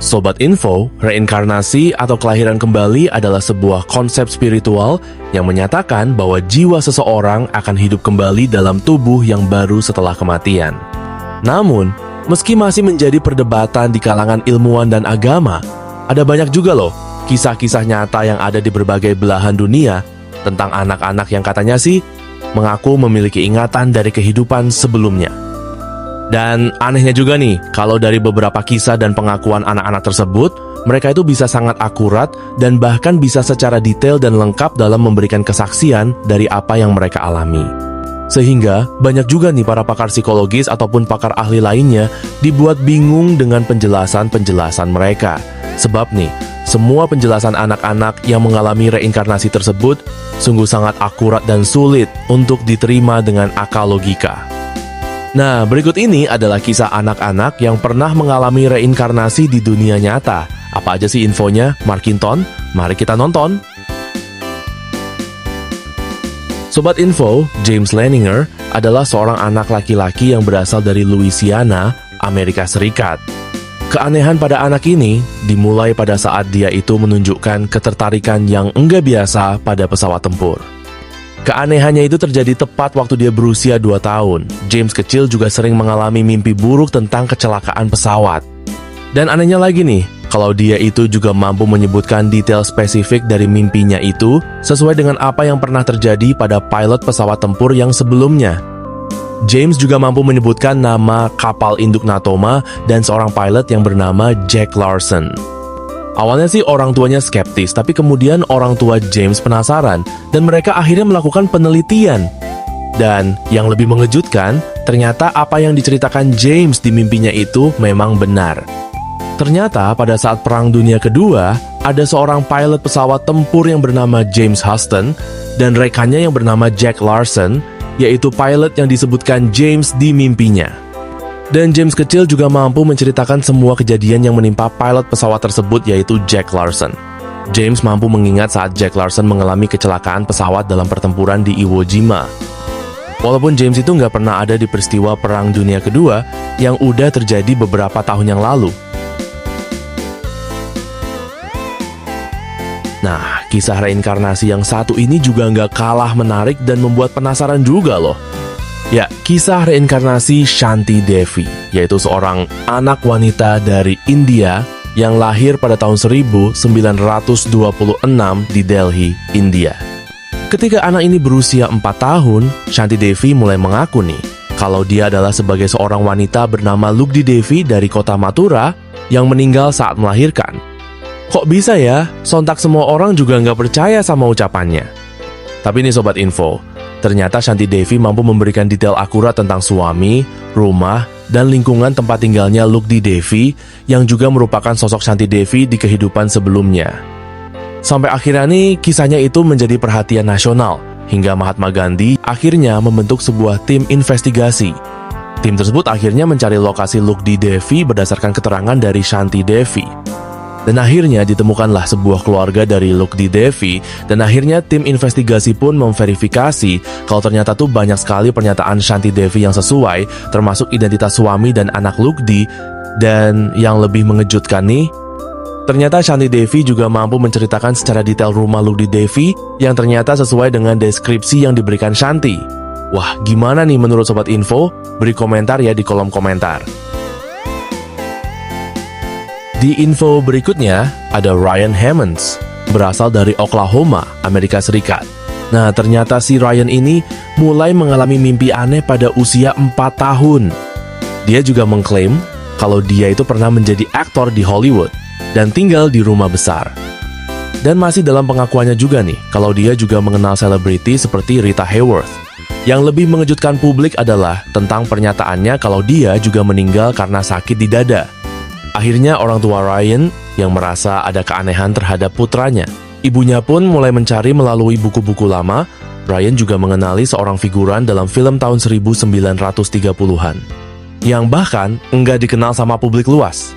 Sobat Info, reinkarnasi atau kelahiran kembali adalah sebuah konsep spiritual yang menyatakan bahwa jiwa seseorang akan hidup kembali dalam tubuh yang baru setelah kematian. Namun, meski masih menjadi perdebatan di kalangan ilmuwan dan agama, ada banyak juga loh kisah-kisah nyata yang ada di berbagai belahan dunia tentang anak-anak yang katanya sih mengaku memiliki ingatan dari kehidupan sebelumnya. Dan anehnya juga nih, kalau dari beberapa kisah dan pengakuan anak-anak tersebut, mereka itu bisa sangat akurat dan bahkan bisa secara detail dan lengkap dalam memberikan kesaksian dari apa yang mereka alami. Sehingga banyak juga nih para pakar psikologis ataupun pakar ahli lainnya dibuat bingung dengan penjelasan-penjelasan mereka. Sebab nih, semua penjelasan anak-anak yang mengalami reinkarnasi tersebut sungguh sangat akurat dan sulit untuk diterima dengan akal logika. Nah, berikut ini adalah kisah anak-anak yang pernah mengalami reinkarnasi di dunia nyata. Apa aja sih infonya, Markinton? Mari kita nonton. Sobat Info, James Leininger adalah seorang anak laki-laki yang berasal dari Louisiana, Amerika Serikat. Keanehan pada anak ini dimulai pada saat dia itu menunjukkan ketertarikan yang enggak biasa pada pesawat tempur. Keanehannya itu terjadi tepat waktu dia berusia 2 tahun. James kecil juga sering mengalami mimpi buruk tentang kecelakaan pesawat. Dan anehnya lagi nih, kalau dia itu juga mampu menyebutkan detail spesifik dari mimpinya itu sesuai dengan apa yang pernah terjadi pada pilot pesawat tempur yang sebelumnya. James juga mampu menyebutkan nama kapal induk Natoma dan seorang pilot yang bernama Jack Larson. Awalnya sih orang tuanya skeptis, tapi kemudian orang tua James penasaran dan mereka akhirnya melakukan penelitian. Dan yang lebih mengejutkan, ternyata apa yang diceritakan James di mimpinya itu memang benar. Ternyata pada saat Perang Dunia Kedua, ada seorang pilot pesawat tempur yang bernama James Huston dan rekannya yang bernama Jack Larson, yaitu pilot yang disebutkan James di mimpinya. Dan James kecil juga mampu menceritakan semua kejadian yang menimpa pilot pesawat tersebut, yaitu Jack Larson. James mampu mengingat saat Jack Larson mengalami kecelakaan pesawat dalam pertempuran di Iwo Jima. Walaupun James itu nggak pernah ada di peristiwa Perang Dunia Kedua yang udah terjadi beberapa tahun yang lalu. Nah, kisah reinkarnasi yang satu ini juga nggak kalah menarik dan membuat penasaran juga loh. Ya, kisah reinkarnasi Shanti Devi, yaitu seorang anak wanita dari India yang lahir pada tahun 1926 di Delhi, India. Ketika anak ini berusia 4 tahun, Shanti Devi mulai mengaku nih, kalau dia adalah sebagai seorang wanita bernama Lugdi Devi dari kota Mathura yang meninggal saat melahirkan. Kok bisa ya? Sontak semua orang juga nggak percaya sama ucapannya. Tapi nih Sobat Info, ternyata Shanti Devi mampu memberikan detail akurat tentang suami, rumah, dan lingkungan tempat tinggalnya Lugdi Devi yang juga merupakan sosok Shanti Devi di kehidupan sebelumnya. Sampai akhirnya nih kisahnya itu menjadi perhatian nasional hingga Mahatma Gandhi akhirnya membentuk sebuah tim investigasi. Tim tersebut akhirnya mencari lokasi Lugdi Devi berdasarkan keterangan dari Shanti Devi. Dan akhirnya ditemukanlah sebuah keluarga dari Lugdi Devi, dan akhirnya tim investigasi pun memverifikasi kalau ternyata tuh banyak sekali pernyataan Shanti Devi yang sesuai, termasuk identitas suami dan anak Lugdi. Dan yang lebih mengejutkan nih, ternyata Shanti Devi juga mampu menceritakan secara detail rumah Lugdi Devi yang ternyata sesuai dengan deskripsi yang diberikan Shanti. Wah, gimana nih menurut Sobat Info? Beri komentar ya di kolom komentar. Di info berikutnya, ada Ryan Hammonds, berasal dari Oklahoma, Amerika Serikat. Nah, ternyata si Ryan ini mulai mengalami mimpi aneh pada usia 4 tahun. Dia juga mengklaim kalau dia itu pernah menjadi aktor di Hollywood dan tinggal di rumah besar. Dan masih dalam pengakuannya juga nih, kalau dia juga mengenal selebriti seperti Rita Hayworth. Yang lebih mengejutkan publik adalah tentang pernyataannya kalau dia juga meninggal karena sakit di dada. Akhirnya orang tua Ryan yang merasa ada keanehan terhadap putranya. Ibunya pun mulai mencari melalui buku-buku lama. Ryan juga mengenali seorang figuran dalam film tahun 1930-an. Yang bahkan enggak dikenal sama publik luas.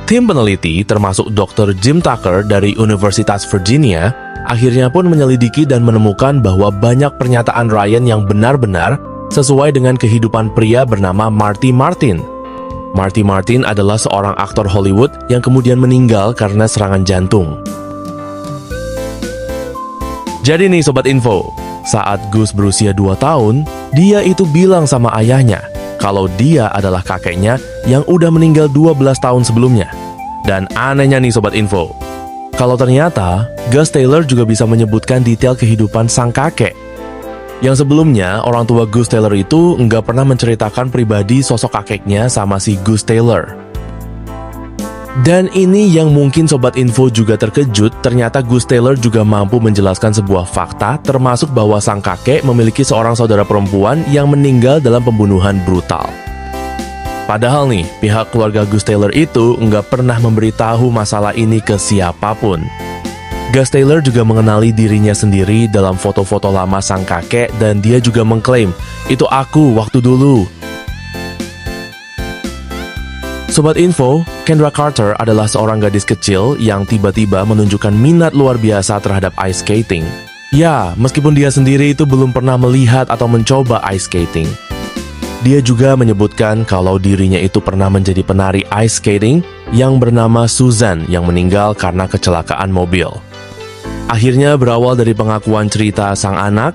Tim peneliti termasuk Dr. Jim Tucker dari Universitas Virginia akhirnya pun menyelidiki dan menemukan bahwa banyak pernyataan Ryan yang benar-benar sesuai dengan kehidupan pria bernama Marty Martin. Marty Martin adalah seorang aktor Hollywood yang kemudian meninggal karena serangan jantung. Jadi nih Sobat Info, saat Gus berusia 2 tahun, dia itu bilang sama ayahnya kalau dia adalah kakeknya yang udah meninggal 12 tahun sebelumnya. Dan anehnya nih Sobat Info, kalau ternyata Gus Taylor juga bisa menyebutkan detail kehidupan sang kakek. Yang sebelumnya, orang tua Gus Taylor itu nggak pernah menceritakan pribadi sosok kakeknya sama si Gus Taylor. Dan ini yang mungkin Sobat Info juga terkejut, ternyata Gus Taylor juga mampu menjelaskan sebuah fakta, termasuk bahwa sang kakek memiliki seorang saudara perempuan yang meninggal dalam pembunuhan brutal. Padahal nih, pihak keluarga Gus Taylor itu nggak pernah memberitahu masalah ini ke siapapun. Gus Taylor juga mengenali dirinya sendiri dalam foto-foto lama sang kakek dan dia juga mengklaim, "Itu aku waktu dulu." Sobat Info, Kendra Carter adalah seorang gadis kecil yang tiba-tiba menunjukkan minat luar biasa terhadap ice skating. Ya, meskipun dia sendiri itu belum pernah melihat atau mencoba ice skating. Dia juga menyebutkan kalau dirinya itu pernah menjadi penari ice skating yang bernama Susan yang meninggal karena kecelakaan mobil. Akhirnya berawal dari pengakuan cerita sang anak,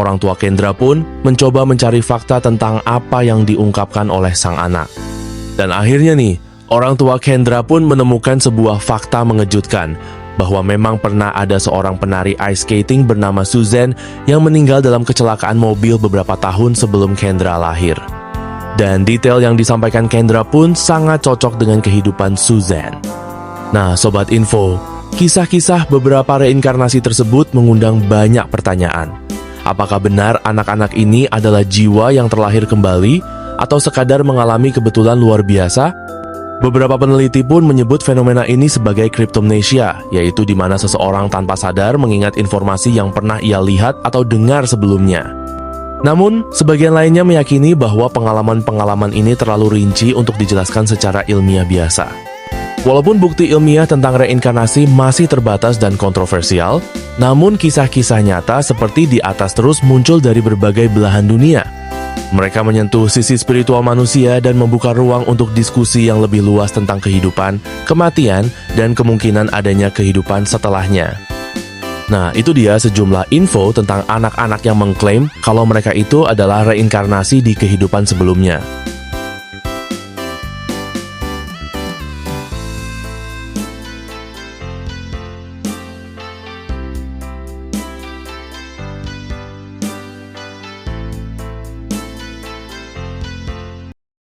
orang tua Kendra pun mencoba mencari fakta tentang apa yang diungkapkan oleh sang anak. Dan akhirnya nih, orang tua Kendra pun menemukan sebuah fakta mengejutkan, bahwa memang pernah ada seorang penari ice skating bernama Susan yang meninggal dalam kecelakaan mobil beberapa tahun sebelum Kendra lahir. Dan detail yang disampaikan Kendra pun sangat cocok dengan kehidupan Susan. Nah, Sobat Info, kisah-kisah beberapa reinkarnasi tersebut mengundang banyak pertanyaan. Apakah benar anak-anak ini adalah jiwa yang terlahir kembali atau sekadar mengalami kebetulan luar biasa? Beberapa peneliti pun menyebut fenomena ini sebagai cryptomnesia, yaitu di mana seseorang tanpa sadar mengingat informasi yang pernah ia lihat atau dengar sebelumnya. Namun, sebagian lainnya meyakini bahwa pengalaman-pengalaman ini terlalu rinci untuk dijelaskan secara ilmiah biasa. Walaupun bukti ilmiah tentang reinkarnasi masih terbatas dan kontroversial, namun kisah-kisah nyata seperti di atas terus muncul dari berbagai belahan dunia. Mereka menyentuh sisi spiritual manusia dan membuka ruang untuk diskusi yang lebih luas tentang kehidupan, kematian, dan kemungkinan adanya kehidupan setelahnya. Nah, itu dia sejumlah info tentang anak-anak yang mengklaim kalau mereka itu adalah reinkarnasi di kehidupan sebelumnya.